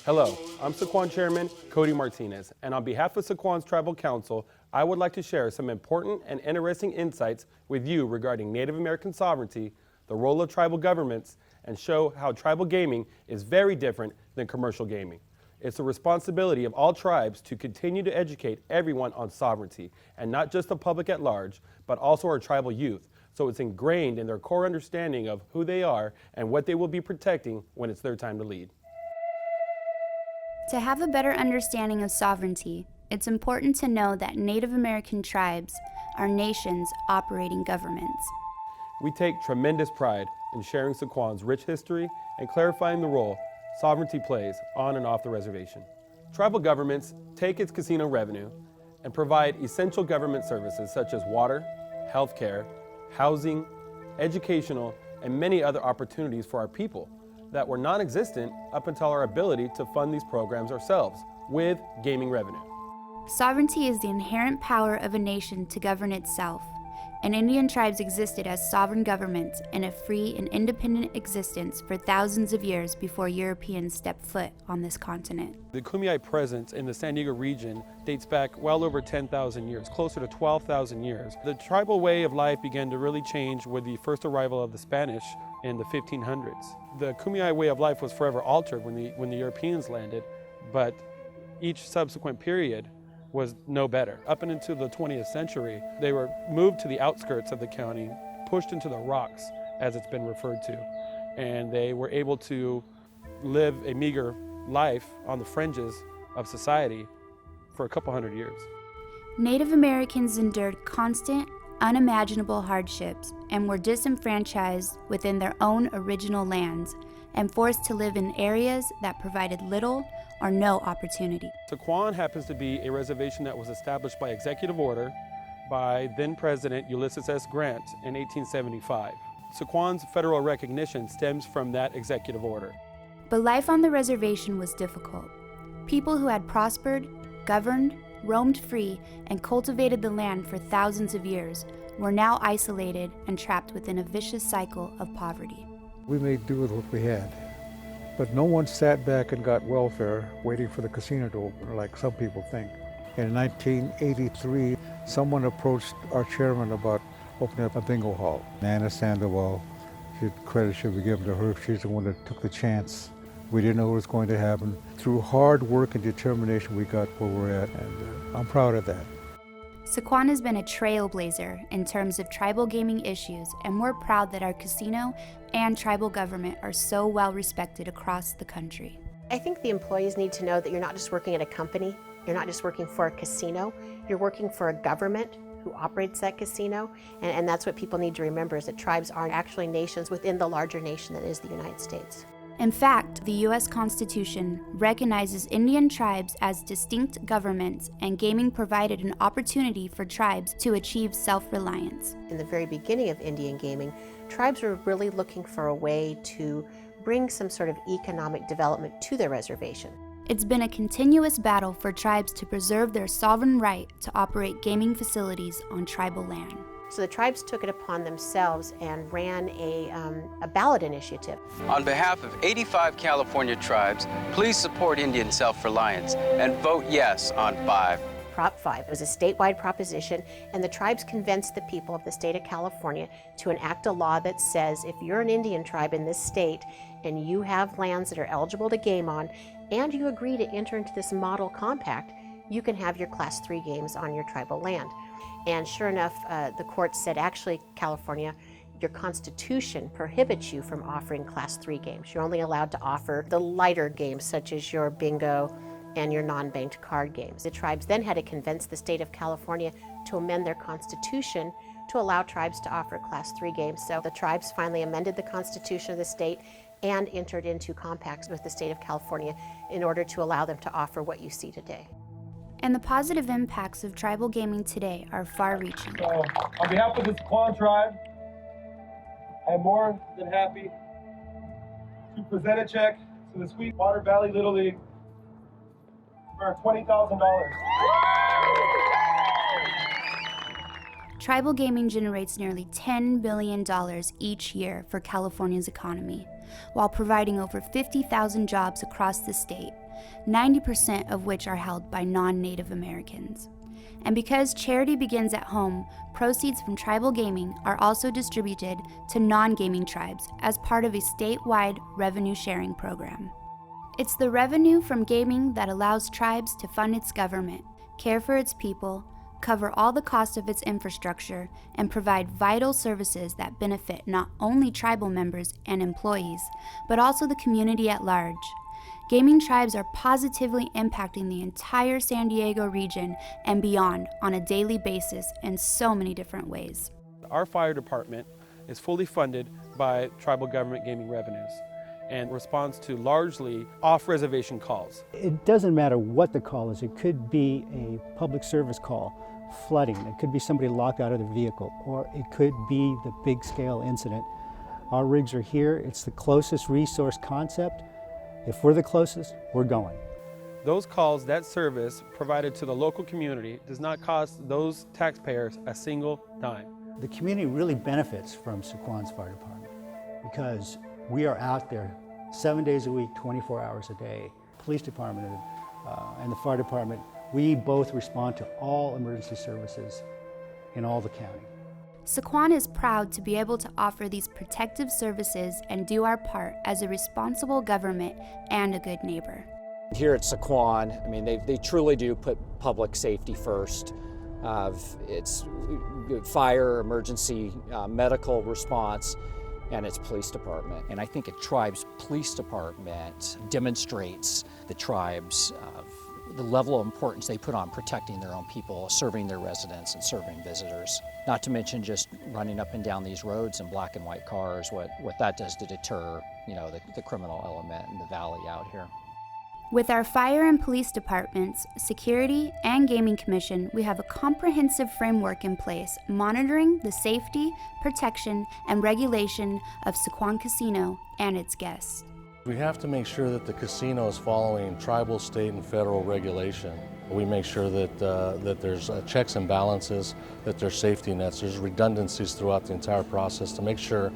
Hello, I'm Sycuan Chairman Cody Martinez, and on behalf of Sycuan's Tribal Council, I would like to share some important and interesting insights with you regarding Native American sovereignty, the role of tribal governments, and show how tribal gaming is very different than commercial gaming. It's the responsibility of all tribes to continue to educate everyone on sovereignty, and not just the public at large, but also our tribal youth, so it's ingrained in their core understanding of who they are and what they will be protecting when it's their time to lead. To have a better understanding of sovereignty, it's important to know that Native American tribes are nations operating governments. We take tremendous pride in sharing Sycuan's rich history and clarifying the role sovereignty plays on and off the reservation. Tribal governments take its casino revenue and provide essential government services such as water, healthcare, housing, educational, and many other opportunities for our people that were non-existent up until our ability to fund these programs ourselves with gaming revenue. Sovereignty is the inherent power of a nation to govern itself, and Indian tribes existed as sovereign governments in a free and independent existence for thousands of years before Europeans stepped foot on this continent. The Kumeyaay presence in the San Diego region dates back well over 10,000 years, closer to 12,000 years. The tribal way of life began to really change with the first arrival of the Spanish in the 1500s. The Kumeyaay way of life was forever altered when the Europeans landed, but each subsequent period was no better. Up and into the 20th century, they were moved to the outskirts of the county, pushed into the rocks, as it's been referred to, and they were able to live a meager life on the fringes of society for a couple hundred years. Native Americans endured constant, unimaginable hardships and were disenfranchised within their own original lands and forced to live in areas that provided little or no opportunity. Sycuan happens to be a reservation that was established by executive order by then President Ulysses S. Grant in 1875. Sycuan's federal recognition stems from that executive order. But life on the reservation was difficult. People who had prospered, governed, roamed free, and cultivated the land for thousands of years were now isolated and trapped within a vicious cycle of poverty. We made do with what we had, but no one sat back and got welfare waiting for the casino to open, like some people think. In 1983, someone approached our chairman about opening up a bingo hall. Nana Sandoval, credit should be given to her. She's the one that took the chance. We didn't know what was going to happen. Through hard work and determination, we got where we're at, and I'm proud of that. Sycuan has been a trailblazer in terms of tribal gaming issues, and we're proud that our casino and tribal government are so well respected across the country. I think the employees need to know that you're not just working at a company, you're not just working for a casino, you're working for a government who operates that casino, and that's what people need to remember, is that tribes are actually nations within the larger nation that is the United States. In fact, the U.S. Constitution recognizes Indian tribes as distinct governments, and gaming provided an opportunity for tribes to achieve self-reliance. In the very beginning of Indian gaming, tribes were really looking for a way to bring some sort of economic development to their reservation. It's been a continuous battle for tribes to preserve their sovereign right to operate gaming facilities on tribal land. So the tribes took it upon themselves and ran a ballot initiative. On behalf of 85 California tribes, please support Indian self-reliance and vote yes on 5. Prop 5 was a statewide proposition, and the tribes convinced the people of the state of California to enact a law that says if you're an Indian tribe in this state and you have lands that are eligible to game on, and you agree to enter into this model compact, you can have your Class 3 games on your tribal land. And sure enough, the court said, actually, California, your constitution prohibits you from offering Class 3 games. You're only allowed to offer the lighter games, such as your bingo and your non-banked card games. The tribes then had to convince the state of California to amend their constitution to allow tribes to offer Class 3 games. So the tribes finally amended the constitution of the state and entered into compacts with the state of California in order to allow them to offer what you see today. And the positive impacts of tribal gaming today are far-reaching. So, on behalf of the Sycuan tribe, I am more than happy to present a check to the Sweetwater Valley Little League for $20,000. Tribal gaming generates nearly $10 billion each year for California's economy, while providing over 50,000 jobs across the state 90% of which are held by non-Native Americans. And because charity begins at home, proceeds from tribal gaming are also distributed to non-gaming tribes as part of a statewide revenue sharing program. It's the revenue from gaming that allows tribes to fund its government, care for its people, cover all the cost of its infrastructure, and provide vital services that benefit not only tribal members and employees, but also the community at large. Gaming tribes are positively impacting the entire San Diego region and beyond on a daily basis in so many different ways. Our fire department is fully funded by tribal government gaming revenues and responds to largely off-reservation calls. It doesn't matter what the call is. It could be a public service call, flooding. It could be somebody locked out of their vehicle, or it could be the big-scale incident. Our rigs are here. It's the closest resource concept. If we're the closest, we're going. Those calls, that service provided to the local community does not cost those taxpayers a single dime. The community really benefits from Sycuan's fire department because we are out there 7 days a week, 24 hours a day. Police department and the fire department, we both respond to all emergency services in all the county. Sycuan is proud to be able to offer these protective services and do our part as a responsible government and a good neighbor. Here at Sycuan, I mean, they truly do put public safety first. It's fire, emergency, medical response, and its police department. And I think a tribe's police department demonstrates the tribe's the level of importance they put on protecting their own people, serving their residents and serving visitors. Not to mention just running up and down these roads in black and white cars, what that does to deter, the criminal element in the valley out here. With our fire and police departments, security, and gaming commission, we have a comprehensive framework in place monitoring the safety, protection, and regulation of Sycuan Casino and its guests. We have to make sure that the casino is following tribal, state, and federal regulation. We make sure that there's checks and balances, that there's safety nets, there's redundancies throughout the entire process to make sure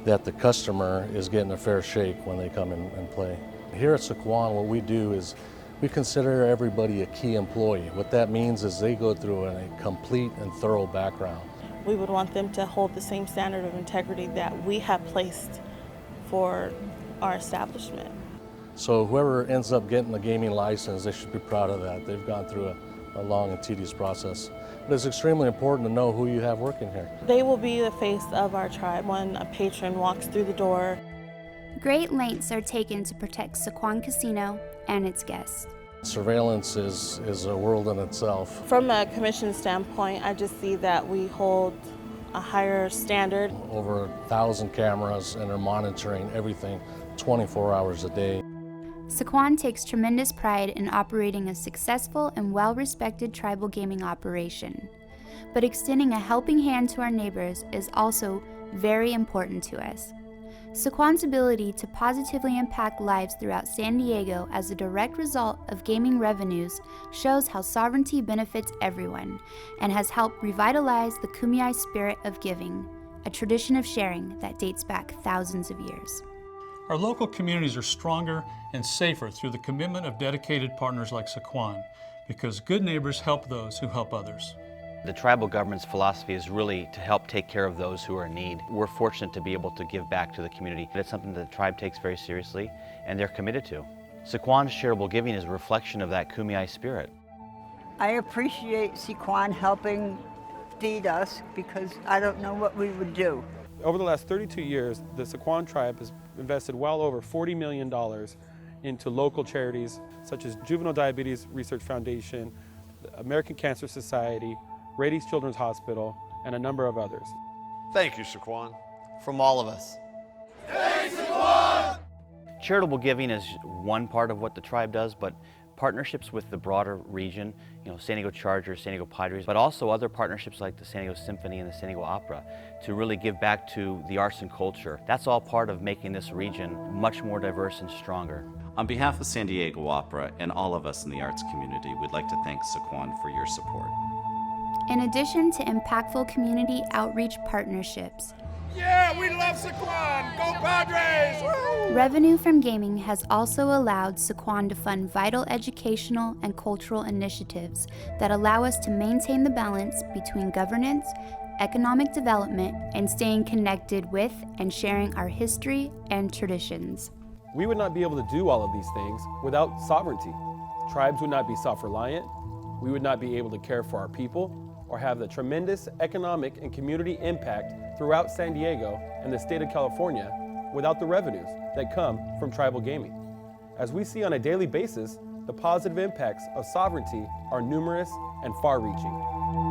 that the customer is getting a fair shake when they come in and play. Here at Sycuan, what we do is we consider everybody a key employee. What that means is they go through a complete and thorough background. We would want them to hold the same standard of integrity that we have placed for our establishment. So whoever ends up getting the gaming license, they should be proud of that. They've gone through a long and tedious process. But it's extremely important to know who you have working here. They will be the face of our tribe when a patron walks through the door. Great lengths are taken to protect Sycuan Casino and its guests. Surveillance is a world in itself. From a commission standpoint, I just see that we hold a higher standard. Over 1,000 cameras, and they're monitoring everything 24 hours a day. Sycuan takes tremendous pride in operating a successful and well-respected tribal gaming operation. But extending a helping hand to our neighbors is also very important to us. Sycuan's ability to positively impact lives throughout San Diego as a direct result of gaming revenues shows how sovereignty benefits everyone and has helped revitalize the Kumeyaay spirit of giving, a tradition of sharing that dates back thousands of years. Our local communities are stronger and safer through the commitment of dedicated partners like Sycuan, because good neighbors help those who help others. The tribal government's philosophy is really to help take care of those who are in need. We're fortunate to be able to give back to the community. It's something that the tribe takes very seriously and they're committed to. Sycuan's charitable giving is a reflection of that Kumeyaay spirit. I appreciate Sycuan helping feed us because I don't know what we would do. Over the last 32 years, the Sycuan tribe has invested well over $40 million into local charities such as Juvenile Diabetes Research Foundation, the American Cancer Society, Rady's Children's Hospital, and a number of others. Thank you, Sycuan. From all of us. Hey, Sycuan! Charitable giving is one part of what the tribe does, but partnerships with the broader region, San Diego Chargers, San Diego Padres, but also other partnerships like the San Diego Symphony and the San Diego Opera to really give back to the arts and culture. That's all part of making this region much more diverse and stronger. On behalf of San Diego Opera and all of us in the arts community, we'd like to thank Sycuan for your support. In addition to impactful community outreach partnerships, Yeah, we love Sycuan! Go Padres! Woo! Revenue from gaming has also allowed Sycuan to fund vital educational and cultural initiatives that allow us to maintain the balance between governance, economic development, and staying connected with and sharing our history and traditions. We would not be able to do all of these things without sovereignty. Tribes would not be self-reliant, we would not be able to care for our people, or have the tremendous economic and community impact throughout San Diego and the state of California without the revenues that come from tribal gaming. As we see on a daily basis, the positive impacts of sovereignty are numerous and far-reaching.